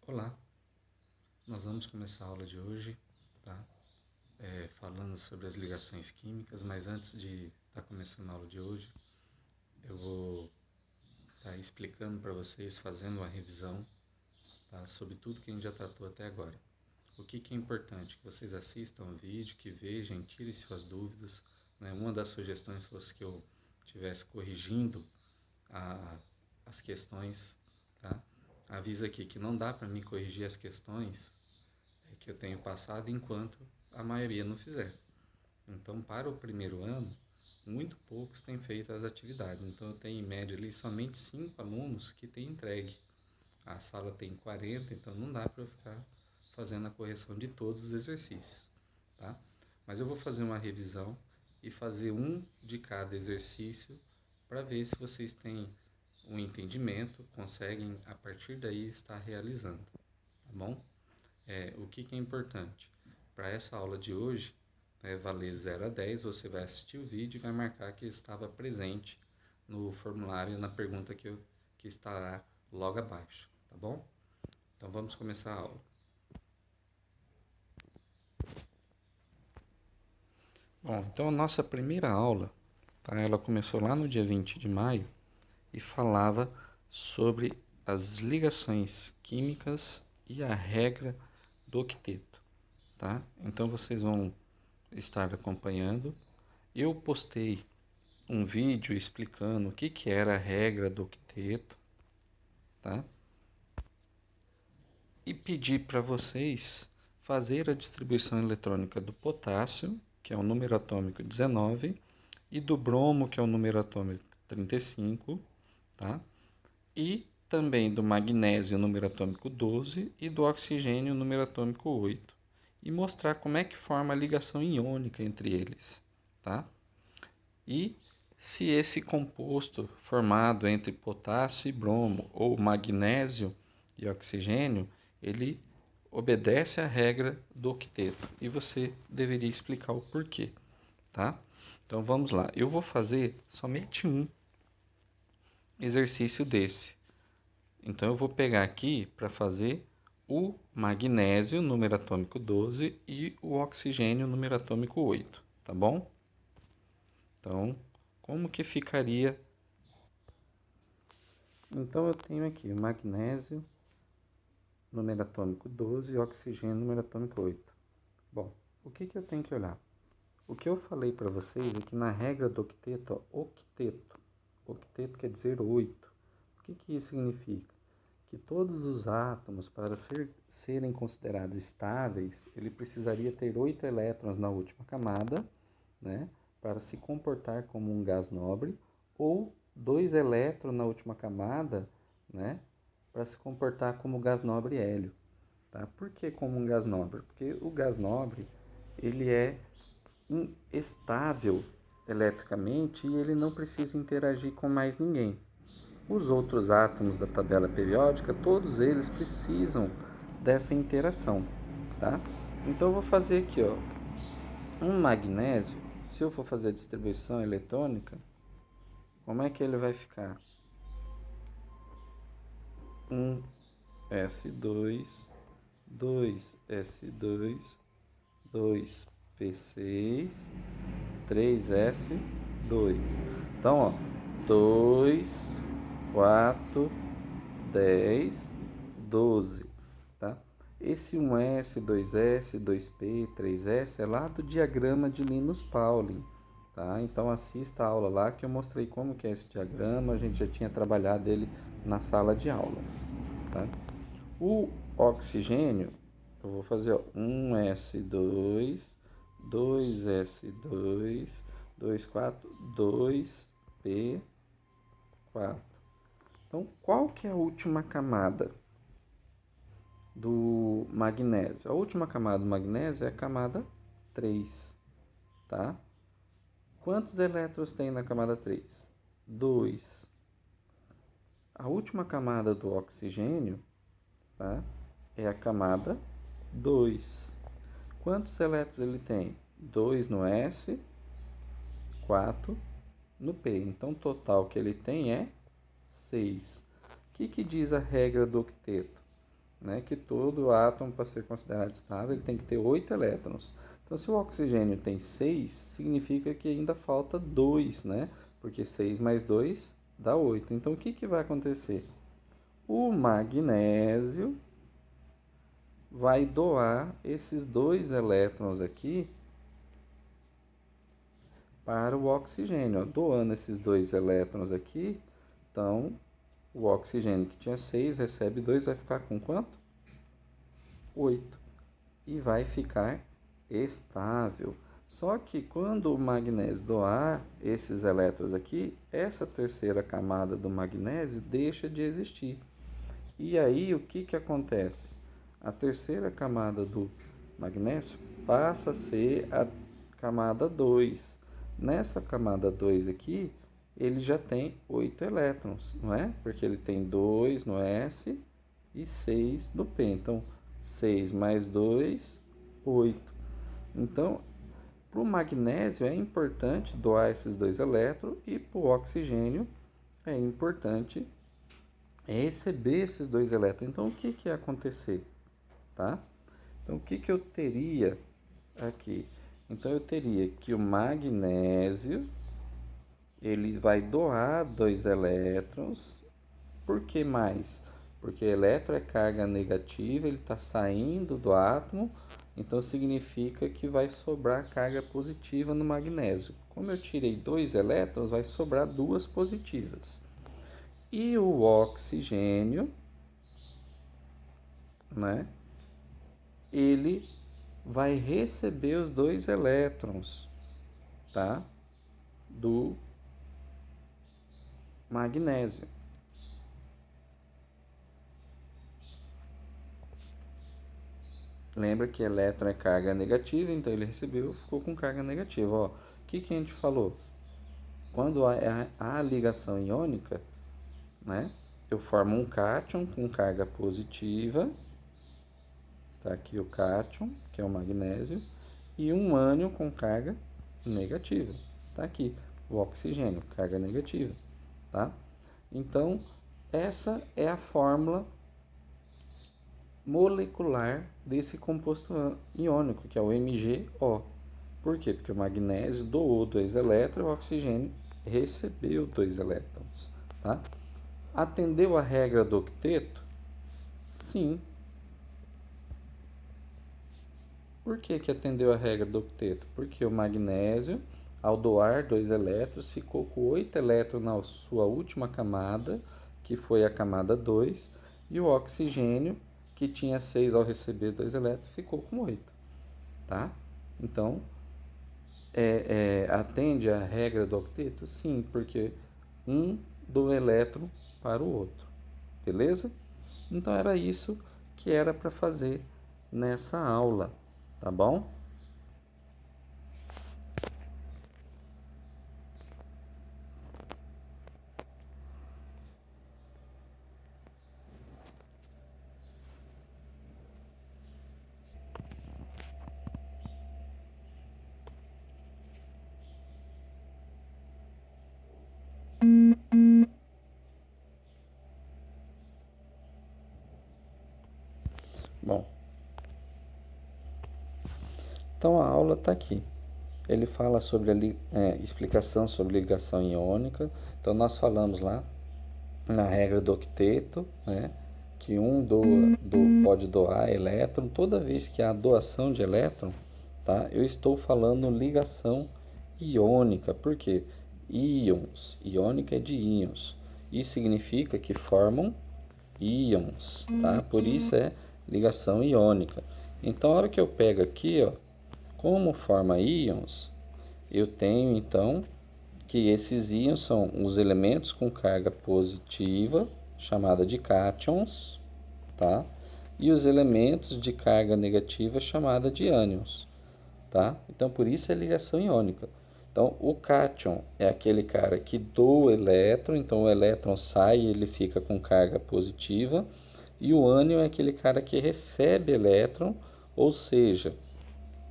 Olá, nós vamos começar a aula de hoje, tá? Falando sobre as ligações químicas, mas antes de estar começando a aula de hoje, eu vou estar explicando para vocês, fazendo uma revisão, tá? Sobre tudo que a gente já tratou até agora. O que é importante? Que vocês assistam o vídeo, que vejam, tirem suas dúvidas, né? Uma das sugestões fosse que eu estivesse corrigindo as questões, tá? Aviso aqui que não dá para mim corrigir as questões que eu tenho passado enquanto a maioria não fizer. Então, para o primeiro ano, muito poucos têm feito as atividades. Então, eu tenho em média ali somente 5 alunos que têm entregue. A sala tem 40, então não dá para eu ficar fazendo a correção de todos os exercícios, tá? Mas eu vou fazer uma revisão e fazer um de cada exercício para ver se vocês têm um entendimento, conseguem a partir daí estar realizando, tá bom? O que é importante? Para essa aula de hoje, valer 0 a 10, você vai assistir o vídeo e vai marcar que estava presente no formulário, na pergunta que estará logo abaixo, tá bom? Então vamos começar a aula. Bom, então a nossa primeira aula, tá? Ela começou lá no dia 20 de maio e falava sobre as ligações químicas e a regra do octeto, tá? Então vocês vão estar acompanhando. Eu postei um vídeo explicando o que era a regra do octeto, tá? E pedi para vocês fazer a distribuição eletrônica do potássio, que é o número atômico 19, e do bromo, que é o número atômico 35, tá? E também do magnésio, número atômico 12, e do oxigênio, número atômico 8. E mostrar como é que forma a ligação iônica entre eles, tá? E se esse composto formado entre potássio e bromo ou magnésio e oxigênio, ele obedece à regra do octeto. E você deveria explicar o porquê, tá? Então vamos lá. Eu vou fazer somente um exercício desse. Então eu vou pegar aqui para fazer o magnésio, número atômico 12, e o oxigênio, número atômico 8, tá bom? Então, como que ficaria? Então eu tenho aqui o magnésio, número atômico 12, e oxigênio, número atômico 8. Bom, o que eu tenho que olhar? O que eu falei para vocês é que na regra do octeto, octeto quer dizer 8. O que isso significa? Que todos os átomos, para serem considerados estáveis, ele precisaria ter 8 elétrons na última camada, né, para se comportar como um gás nobre, ou 2 elétrons na última camada, né, para se comportar como gás nobre hélio. Tá? Por que como um gás nobre? Porque o gás nobre ele é estável eletricamente e ele não precisa interagir com mais ninguém. Os outros átomos da tabela periódica, todos eles precisam dessa interação, tá? Então eu vou fazer aqui, ó, um magnésio. Se eu for fazer a distribuição eletrônica, como é que ele vai ficar? 1s2, 2s2, 2p6, 3s2. Então, ó, 2, 4, 10, 12, tá? Esse 1s, 2s, 2p, 3s é lá do diagrama de Linus Pauling, tá? Então assista a aula lá que eu mostrei como que é esse diagrama, a gente já tinha trabalhado ele na sala de aula, tá? O oxigênio, eu vou fazer ó, 1s2, 2s2, 2, 4, 2p4. Então, qual que é a última camada do magnésio? A última camada do magnésio é a camada 3, tá? Quantos elétrons tem na camada 3? 2. A última camada do oxigênio, tá, é a camada 2. Quantos elétrons ele tem? 2 no S, 4 no P. Então, o total que ele tem é 6. O que diz a regra do octeto? né, que todo átomo, para ser considerado estável, ele tem que ter 8 elétrons. Então, se o oxigênio tem 6, significa que ainda falta 2, né? Porque 6 mais 2 dá 8. Então, o que, que vai acontecer? O magnésio vai doar esses 2 elétrons aqui para o oxigênio. Doando esses 2 elétrons aqui, então o oxigênio que tinha 6 recebe 2, vai ficar com quanto? 8. E vai ficar estável. Só que quando o magnésio doar esses elétrons aqui, essa terceira camada do magnésio deixa de existir. E aí o que, que acontece? A terceira camada do magnésio passa a ser a camada 2. Nessa camada 2 aqui, ele já tem 8 elétrons, não é? Porque ele tem 2 no S e 6 no P. Então, 6 mais 2, 8. Então, para o magnésio é importante doar esses 2 elétrons e para o oxigênio é importante receber esses 2 elétrons. Então, o que, que ia acontecer? Tá? Então, o que, que eu teria aqui? Então, eu teria que o magnésio ele vai doar 2 elétrons. Por que mais? Porque elétron é carga negativa, ele está saindo do átomo, então significa que vai sobrar carga positiva no magnésio. Como eu tirei 2 elétrons, vai sobrar 2 positivas. E o oxigênio, né? Ele vai receber os 2 elétrons, tá? Do magnésio. Lembra que elétron é carga negativa, então ele recebeu, ficou com carga negativa. Ó, o que, que a gente falou? Quando há ligação iônica, né, eu formo um cátion com carga positiva, tá aqui o cátion, que é o magnésio, e um ânion com carga negativa, tá aqui o oxigênio, carga negativa, tá? Então, essa é a fórmula molecular desse composto iônico, que é o MgO. Por quê? Porque o magnésio doou 2 elétrons e o oxigênio recebeu 2 elétrons. Tá? Atendeu a regra do octeto? Sim. Por que, que atendeu a regra do octeto? Porque o magnésio, ao doar 2 elétrons, ficou com 8 elétrons na sua última camada, que foi a camada 2, e o oxigênio, que tinha 6 ao receber 2 elétrons, ficou com 8. Tá? Então, atende à regra do octeto? Sim, porque um do elétron para o outro. Beleza? Então era isso que era para fazer nessa aula, tá bom? Bom, então a aula está aqui. Ele fala sobre a explicação sobre ligação iônica. Então nós falamos lá na regra do octeto, né, que pode doar elétron. Toda vez que há doação de elétron, tá, eu estou falando ligação iônica. Por quê? Íons, iônica é de íons. Isso significa que formam íons, tá? Por isso é ligação iônica. Então, a hora que eu pego aqui, ó, como forma íons, eu tenho então que esses íons são os elementos com carga positiva, chamada de cátions, tá? E os elementos de carga negativa, chamada de ânions, tá? Então, por isso é ligação iônica. Então, o cátion é aquele cara que doa elétron, então o elétron sai e ele fica com carga positiva, e o ânion é aquele cara que recebe elétron, ou seja,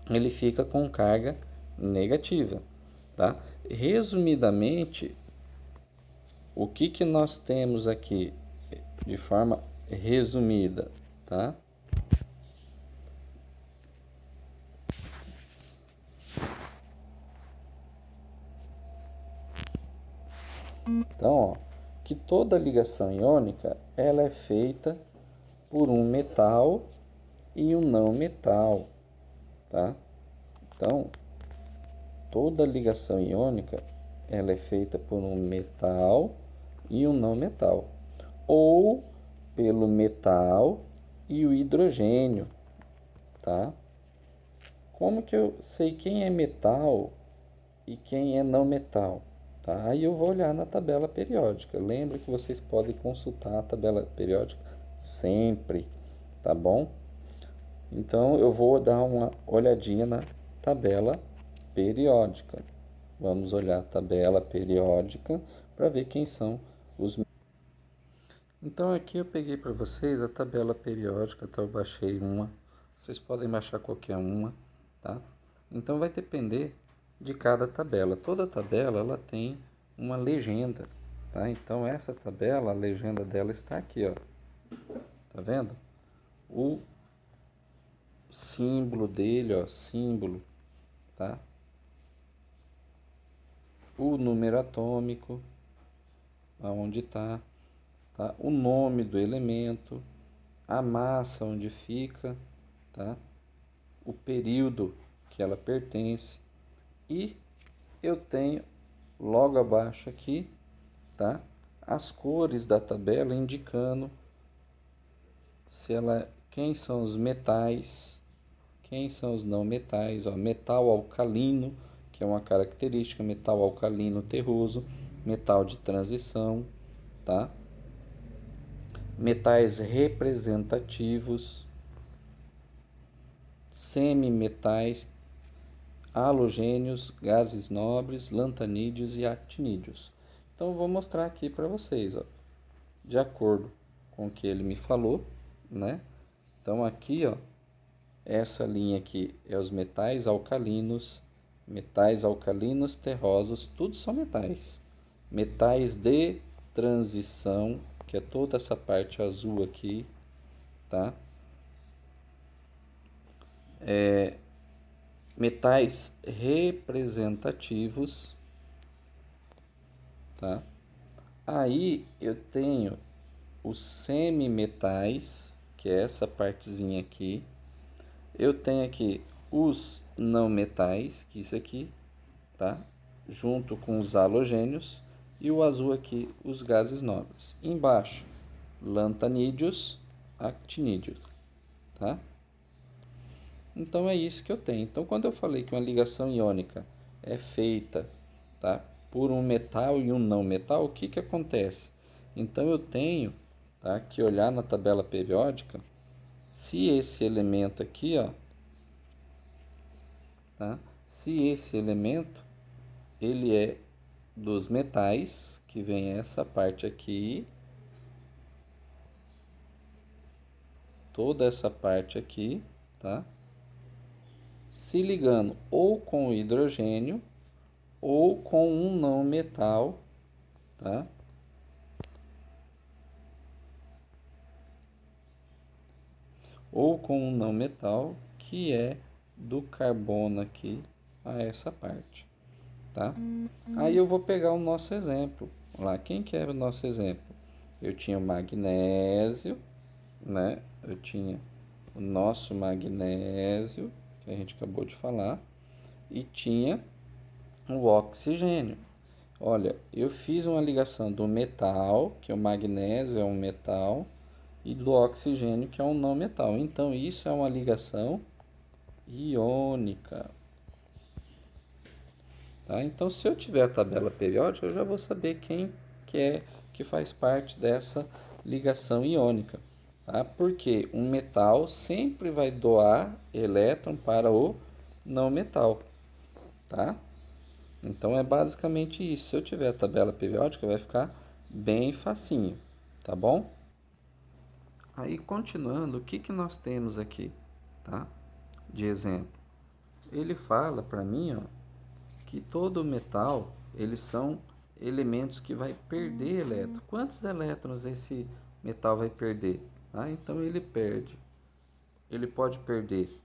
ele fica com carga negativa, tá? Resumidamente, o que que nós temos aqui de forma resumida? tá? Então, ó, que toda ligação iônica ela é feita por um metal e um não metal, tá? Então, toda ligação iônica ela é feita por um metal e um não metal, ou pelo metal e o hidrogênio, tá? Como que eu sei quem é metal e quem é não metal? Tá? Aí eu vou olhar na tabela periódica. Lembra que vocês podem consultar a tabela periódica sempre, tá bom? Então eu vou dar uma olhadinha na tabela periódica. Vamos olhar a tabela periódica para ver quem são os. Então aqui eu peguei para vocês a tabela periódica, então eu baixei uma. Vocês podem baixar qualquer uma, tá? Então vai depender de cada tabela. Toda tabela ela tem uma legenda, tá? Então essa tabela, a legenda dela está aqui, ó. Tá vendo? O símbolo dele, ó, símbolo, tá? O número atômico, aonde está, tá? O nome do elemento, a massa onde fica, tá? O período que ela pertence, e eu tenho logo abaixo aqui, tá? As cores da tabela indicando se ela, quem são os metais, quem são os não metais, ó, metal alcalino, que é uma característica, metal alcalino terroso, metal de transição, tá? Metais representativos, semimetais, halogênios, gases nobres, lantanídeos e actinídeos. Então eu vou mostrar aqui para vocês, ó, de acordo com o que ele me falou, né? Então aqui, ó, essa linha aqui é os metais alcalinos terrosos, tudo são metais. Metais de transição, que é toda essa parte azul aqui, tá? Metais representativos, tá? Aí eu tenho os semimetais, que é essa partezinha aqui. Eu tenho aqui os não metais, que é isso aqui, tá? Junto com os halogênios, e o azul aqui, os gases nobres. Embaixo, lantanídeos, actinídeos, tá? Então é isso que eu tenho. Então quando eu falei que uma ligação iônica é feita, tá, por um metal e um não metal, o que que acontece? Então eu tenho, tá, que olhar na tabela periódica se esse elemento aqui, ó, tá? Se esse elemento ele é dos metais, que vem essa parte aqui, toda essa parte aqui, tá? Se ligando ou com o hidrogênio ou com um não metal, tá? Ou com um não metal que é do carbono aqui a essa parte, tá? Aí eu vou pegar o nosso exemplo. Lá, quem que era o nosso exemplo? Eu tinha o magnésio, né? Eu tinha o nosso magnésio, que a gente acabou de falar, e tinha o oxigênio. Olha, eu fiz uma ligação do metal, que o magnésio é um metal, e do oxigênio, que é um não metal. Então, isso é uma ligação iônica. Tá? Então, se eu tiver a tabela periódica, eu já vou saber quem que é que faz parte dessa ligação iônica. Tá? Porque um metal sempre vai doar elétron para o não metal. Tá? Então, é basicamente isso. Se eu tiver a tabela periódica, vai ficar bem facinho. Tá bom? Aí, continuando, o que que nós temos aqui, tá? De exemplo. Ele fala para mim, ó, que todo metal, eles são elementos que vai perder elétrons. Quantos elétrons esse metal vai perder? tá? Então ele pode perder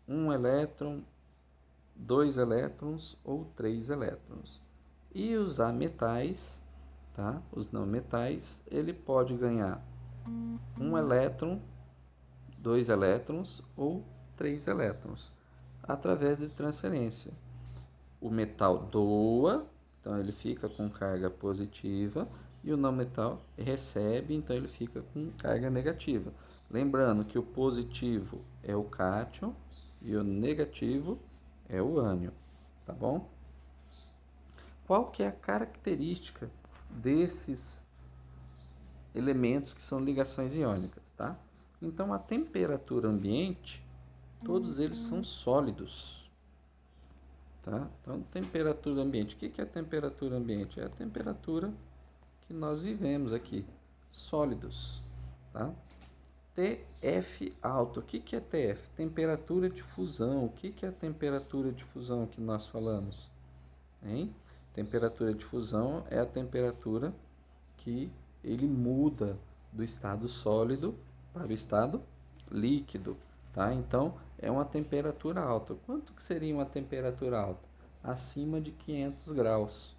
um elétron, 2 elétrons ou 3 elétrons. E os ametais, tá? Os não metais, ele pode ganhar um elétron, 2 elétrons ou 3 elétrons através de transferência. O metal doa, então ele fica com carga positiva, e o não metal recebe, então ele fica com carga negativa. Lembrando que o positivo é o cátion e o negativo é o ânion, tá bom? Qual que é a característica desses elementos que são ligações iônicas, tá? Então, a temperatura ambiente, todos eles são sólidos, tá? Então, temperatura ambiente. O que é a temperatura ambiente? É a temperatura que nós vivemos aqui, sólidos, tá? TF alto. O que é TF? Temperatura de fusão. O que é a temperatura de fusão que nós falamos? Hein? Temperatura de fusão é a temperatura que ele muda do estado sólido para o estado líquido, tá? Então, é uma temperatura alta. Quanto que seria uma temperatura alta? Acima de 500 graus,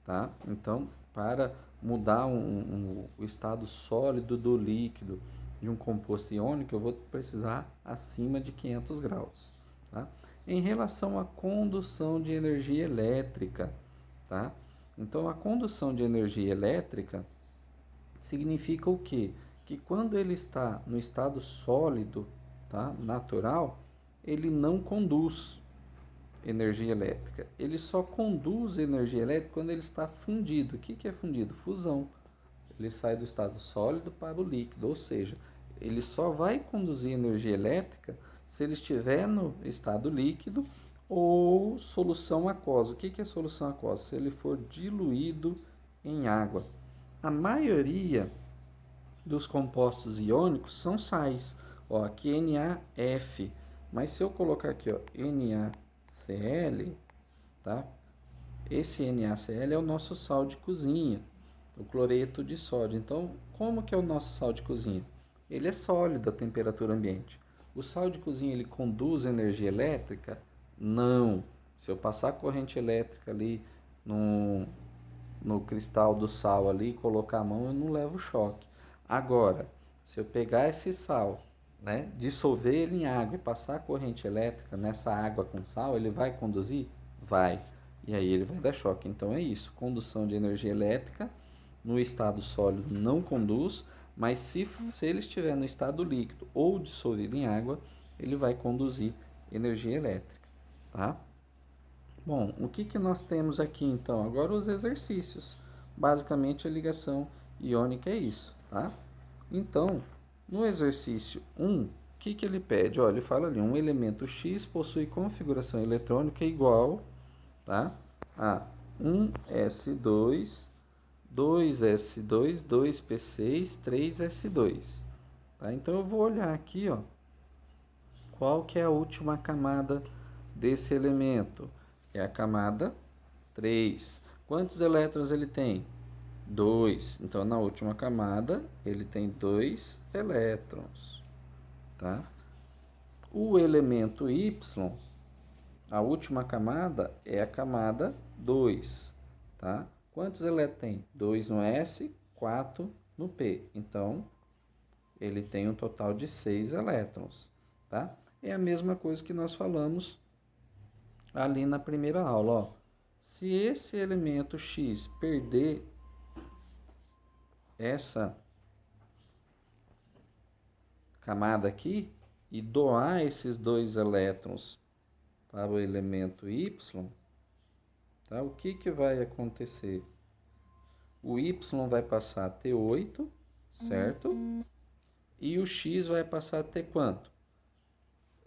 tá? Então, para mudar o estado sólido do líquido de um composto iônico, eu vou precisar acima de 500 graus, tá? Em relação à condução de energia elétrica, tá? Então, a condução de energia elétrica significa o quê? Que quando ele está no estado sólido, tá? Natural, ele não conduz energia elétrica. Ele só conduz energia elétrica quando ele está fundido. O que é fundido? Fusão. Ele sai do estado sólido para o líquido, ou seja, ele só vai conduzir energia elétrica se ele estiver no estado líquido ou solução aquosa. O que é solução aquosa? Se ele for diluído em água. A maioria dos compostos iônicos são sais. Ó, aqui NaF, mas se eu colocar aqui, ó, NaCl, tá? Esse NaCl é o nosso sal de cozinha, o cloreto de sódio. Então, como que é o nosso sal de cozinha? Ele é sólido a temperatura ambiente. O sal de cozinha, ele conduz energia elétrica? Não. Se eu passar corrente elétrica ali no cristal do sal ali, colocar a mão, eu não levo choque. Agora, se eu pegar esse sal, né, dissolver ele em água e passar a corrente elétrica nessa água com sal, ele vai conduzir? Vai. E aí ele vai dar choque. Então é isso, condução de energia elétrica no estado sólido não conduz, mas se ele estiver no estado líquido ou dissolvido em água, ele vai conduzir energia elétrica, tá? Bom, o que nós temos aqui então? Agora os exercícios. Basicamente a ligação iônica é isso, tá? Então, no exercício 1, o que ele pede? Olha, ele fala ali, um elemento X possui configuração eletrônica igual, tá, a 1s2, 2s2, 2p6, 3s2. Tá? Então eu vou olhar aqui, ó, qual que é a última camada desse elemento? É a camada 3. Quantos elétrons ele tem? 2. Então, na última camada, ele tem 2 elétrons. Tá? O elemento Y, a última camada, é a camada 2. Tá? Quantos elétrons tem? 2 no S, 4 no P. Então, ele tem um total de 6 elétrons. Tá? É a mesma coisa que nós falamos ali na primeira aula, ó. Se esse elemento X perder essa camada aqui e doar esses 2 elétrons para o elemento Y, tá? O que vai acontecer? O Y vai passar a ter 8, certo? E o X vai passar a ter quanto?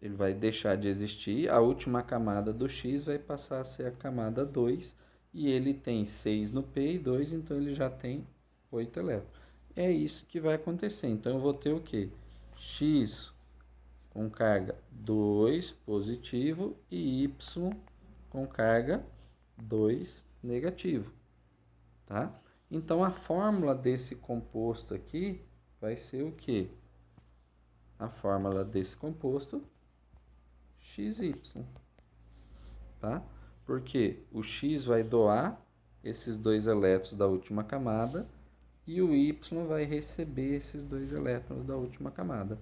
Ele vai deixar de existir, a última camada do X vai passar a ser a camada 2, e ele tem 6 no P e 2, então ele já tem 8 elétrons. É isso que vai acontecer. Então eu vou ter o quê? X com carga 2 positivo e Y com carga 2 negativo. Tá? Então a fórmula desse composto aqui vai ser o quê? a fórmula desse composto XY, tá? Porque o X vai doar esses 2 elétrons da última camada e o Y vai receber esses 2 elétrons da última camada.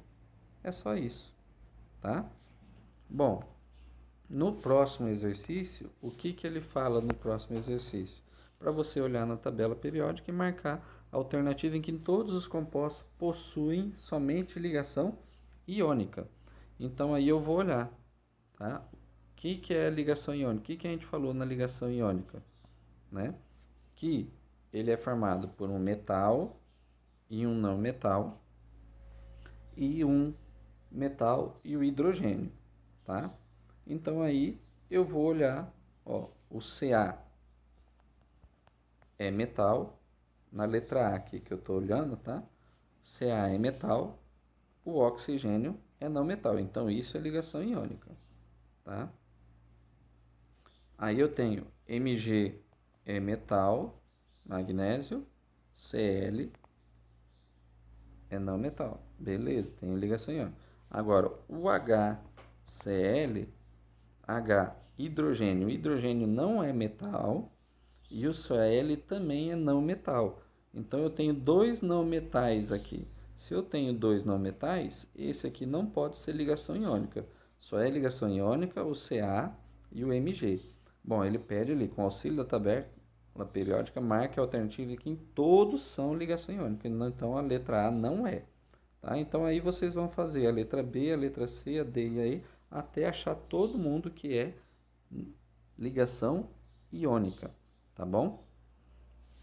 É só isso, tá? Bom, no próximo exercício, o que ele fala no próximo exercício? Para você olhar na tabela periódica e marcar a alternativa em que todos os compostos possuem somente ligação iônica. Então aí eu vou olhar, tá? O que é a ligação iônica? O que a gente falou na ligação iônica? Né? Que ele é formado por um metal e um não metal, e um metal e o hidrogênio, tá? Então aí eu vou olhar, ó, o Ca é metal, na letra A aqui que eu estou olhando, tá? Ca é metal, o oxigênio é não metal, então isso é ligação iônica, tá? Aí eu tenho Mg é metal, magnésio, Cl é não metal, beleza, tem ligação iônica. Agora, o HCl, H, hidrogênio, hidrogênio não é metal e o Cl também é não metal. Então eu tenho 2 não metais aqui. Se eu tenho 2 não metais, esse aqui não pode ser ligação iônica. Só é ligação iônica o Ca e o Mg. Bom, ele pede ali, com auxílio da tabela periódica, marque a alternativa que em todos são ligação iônica. Então a letra A não é. Tá? Então aí vocês vão fazer a letra B, a letra C, a D e a E, até achar todo mundo que é ligação iônica. Tá bom?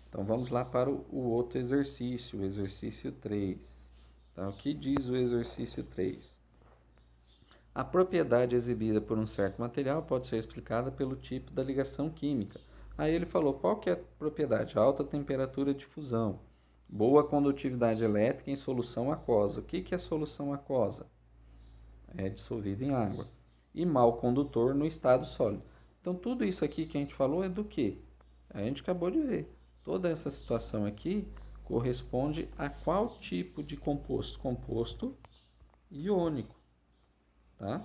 Então vamos lá para o outro exercício, o exercício 3. Então, o que diz o exercício 3? A propriedade exibida por um certo material pode ser explicada pelo tipo da ligação química. Aí ele falou qual que é a propriedade? Alta temperatura de fusão, boa condutividade elétrica em solução aquosa. O que é solução aquosa? É dissolvida em água. E mau condutor no estado sólido. Então tudo isso aqui que a gente falou é do que? A gente acabou de ver. Toda essa situação aqui corresponde a qual tipo de composto? Composto iônico, tá?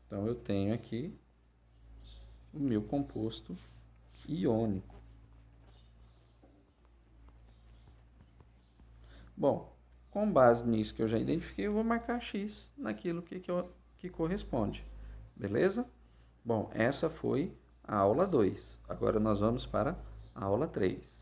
Então eu tenho aqui o meu composto iônico. Bom, com base nisso que eu já identifiquei, eu vou marcar X naquilo que corresponde. Beleza? Bom, essa foi a aula 2. Agora nós vamos para a aula 3.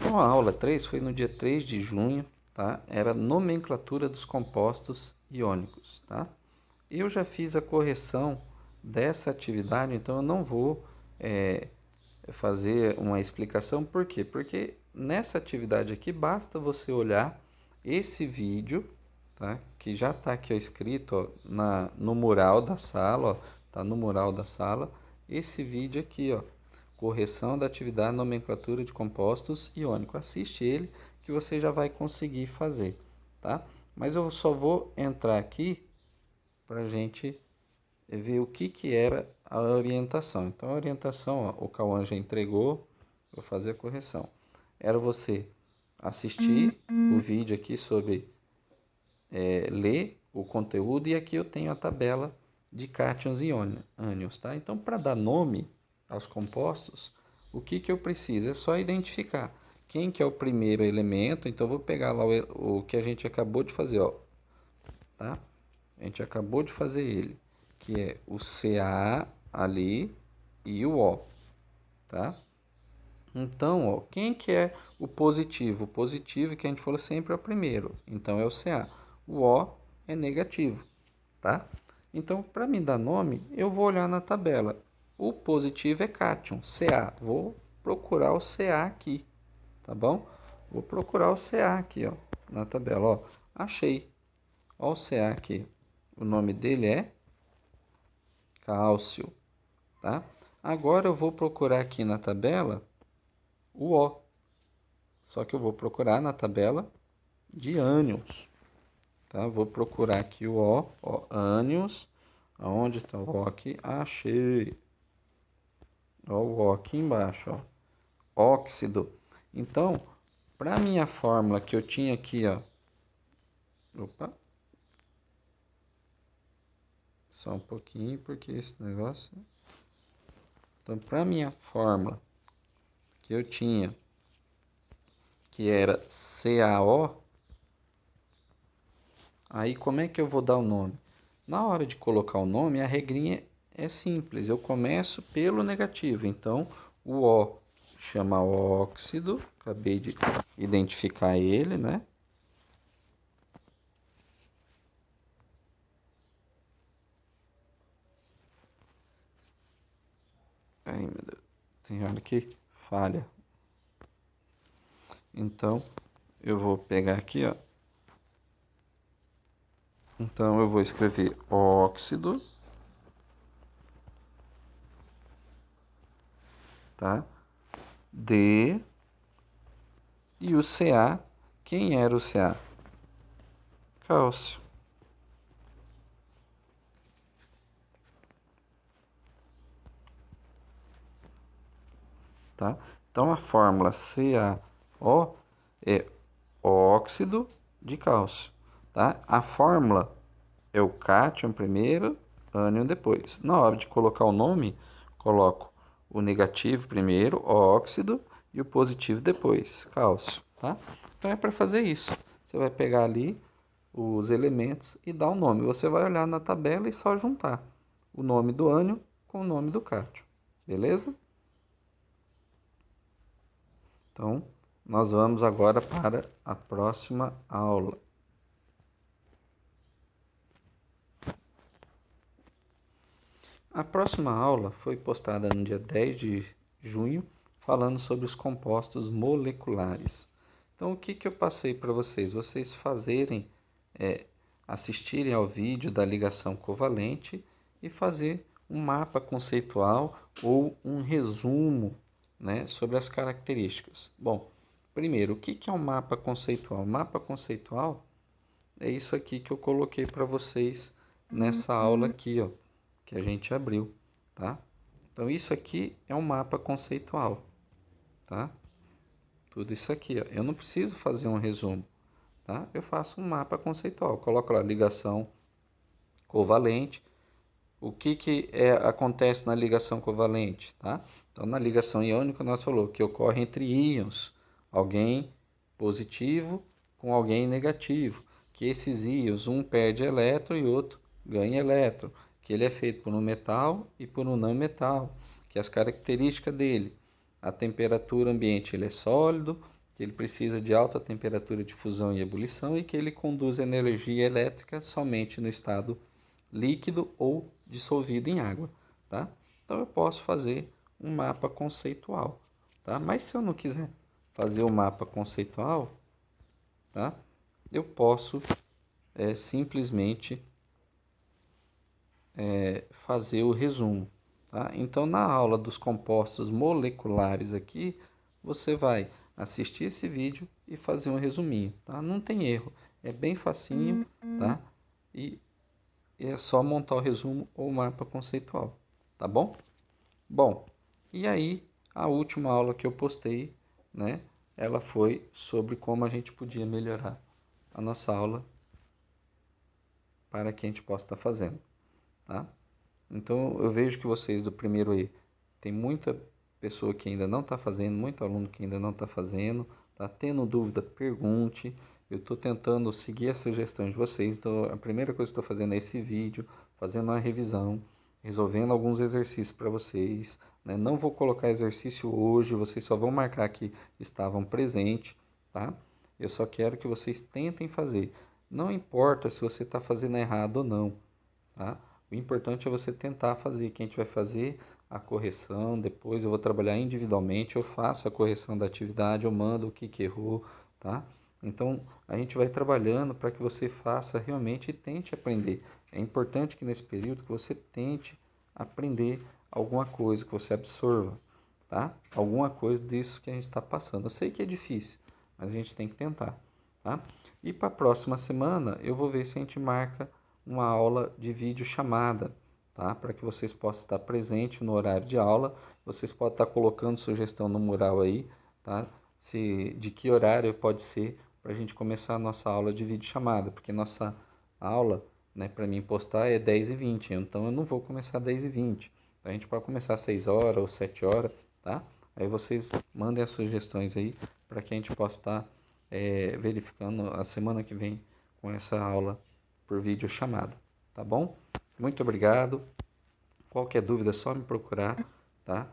Bom, a aula 3 foi no dia 3 de junho, tá? Era nomenclatura dos compostos iônicos, tá? Eu já fiz a correção dessa atividade, então eu não vou fazer uma explicação. Por quê? Porque nessa atividade aqui basta você olhar esse vídeo, tá? Que já está aqui ó, escrito ó, no mural da sala, ó, tá no mural da sala, esse vídeo aqui, ó, correção da atividade nomenclatura de compostos iônicos. Assiste ele que você já vai conseguir fazer, tá? Mas eu só vou entrar aqui para a gente ver o que era a orientação. Então, a orientação, ó, o Cauã já entregou, vou fazer a correção. Era você assistir o vídeo aqui sobre ler o conteúdo, e aqui eu tenho a tabela de cátions e ânions, tá? Então, para dar nome aos compostos, o que eu preciso? É só identificar quem que é o primeiro elemento. Então, eu vou pegar lá o que a gente acabou de fazer, ó, tá? A gente acabou de fazer ele, que é o Ca ali e o O, tá? Então, ó, quem que é o positivo? O positivo que a gente falou sempre é o primeiro, então é o Ca. O O é negativo, tá? Então, para me dar nome, eu vou olhar na tabela. O positivo é cátion, Ca. Vou procurar o Ca aqui, tá bom? Vou procurar o Ca aqui, ó, na tabela, ó. Achei. Ó o Ca aqui. O nome dele é cálcio, tá? Agora eu vou procurar aqui na tabela o O. Só que eu vou procurar na tabela de ânions, tá? Vou procurar aqui o O, ó, ânions. Aonde está o O aqui? Achei. Ó, o O aqui embaixo, ó. Óxido. Então, para minha fórmula que eu tinha aqui, ó. Opa. Só um pouquinho, porque esse negócio... Então, para minha fórmula que eu tinha, que era CaO, aí como é que eu vou dar o nome? Na hora de colocar o nome, a regrinha é simples. Eu começo pelo negativo. Então, o O chama óxido. Acabei de identificar ele, né? Ai, meu Deus. Tem hora que falha. Então, eu vou pegar aqui, ó. Então, eu vou escrever óxido, tá? D. E o Ca, quem era o Ca? Cálcio. Tá? Então, a fórmula CaO é óxido de cálcio. Tá? A fórmula é o cátion primeiro, ânion depois. Na hora de colocar o nome, coloco o negativo primeiro, óxido, e o positivo depois, cálcio. Tá? Então é para fazer isso. Você vai pegar ali os elementos e dar o nome. Você vai olhar na tabela e só juntar o nome do ânion com o nome do cátion. Beleza? Então, nós vamos agora para a próxima aula. A próxima aula foi postada no dia 10 de junho, falando sobre os compostos moleculares. Então, o que eu passei para vocês? Vocês fazerem, assistirem ao vídeo da ligação covalente e fazer um mapa conceitual ou um resumo, né, sobre as características. Bom, primeiro, o que é um mapa conceitual? Mapa conceitual é isso aqui que eu coloquei para vocês nessa aula aqui, ó, que a gente abriu, tá? Então isso aqui é um mapa conceitual, tá? Tudo isso aqui, ó. Eu não preciso fazer um resumo, tá? Eu faço um mapa conceitual, coloco lá ligação covalente. O que acontece na ligação covalente, tá? Então na ligação iônica nós falou que ocorre entre íons, alguém positivo com alguém negativo, que esses íons, um perde elétron e outro ganha elétron, que ele é feito por um metal e por um não metal, que as características dele, a temperatura ambiente, ele é sólido, que ele precisa de alta temperatura de fusão e ebulição e que ele conduz energia elétrica somente no estado líquido ou dissolvido em água, tá? Então eu posso fazer um mapa conceitual, tá? Mas se eu não quiser fazer o mapa conceitual, tá? Eu posso simplesmente fazer o resumo, tá? Então na aula dos compostos moleculares aqui, você vai assistir esse vídeo e fazer um resuminho, tá? Não tem erro, é bem facinho, tá? E é só montar o resumo ou o mapa conceitual, tá bom? Bom, e aí a última aula que eu postei, né? Ela foi sobre como a gente podia melhorar a nossa aula para que a gente possa estar fazendo, tá? Então eu vejo que vocês do primeiro E tem muita pessoa que ainda não está fazendo, muito aluno que ainda não está fazendo, tá tendo dúvida, pergunte. Eu estou tentando seguir a sugestão de vocês, então a primeira coisa que estou fazendo é esse vídeo, fazendo uma revisão, resolvendo alguns exercícios para vocês, né? Não vou colocar exercício hoje, vocês só vão marcar que estavam presentes, tá? Eu só quero que vocês tentem fazer. Não importa se você está fazendo errado ou não, tá? O importante é você tentar fazer. Que a gente vai fazer a correção, depois eu vou trabalhar individualmente, eu faço a correção da atividade, eu mando o que errou, tá? Então, a gente vai trabalhando para que você faça realmente e tente aprender. É importante que nesse período que você tente aprender alguma coisa, que você absorva, tá? Alguma coisa disso que a gente está passando. Eu sei que é difícil, mas a gente tem que tentar, tá? E para a próxima semana, eu vou ver se a gente marca uma aula de vídeo chamada, tá? Para que vocês possam estar presentes no horário de aula. Vocês podem estar colocando sugestão no mural aí, tá? de que horário pode ser para a gente começar a nossa aula de videochamada, porque nossa aula, né, para mim postar é 10h20, então eu não vou começar 10h20. A gente pode começar às 6 horas ou 7 horas, tá? Aí vocês mandem as sugestões aí para que a gente possa estar verificando a semana que vem com essa aula por videochamada, tá bom? Muito obrigado. Qualquer dúvida é só me procurar, tá?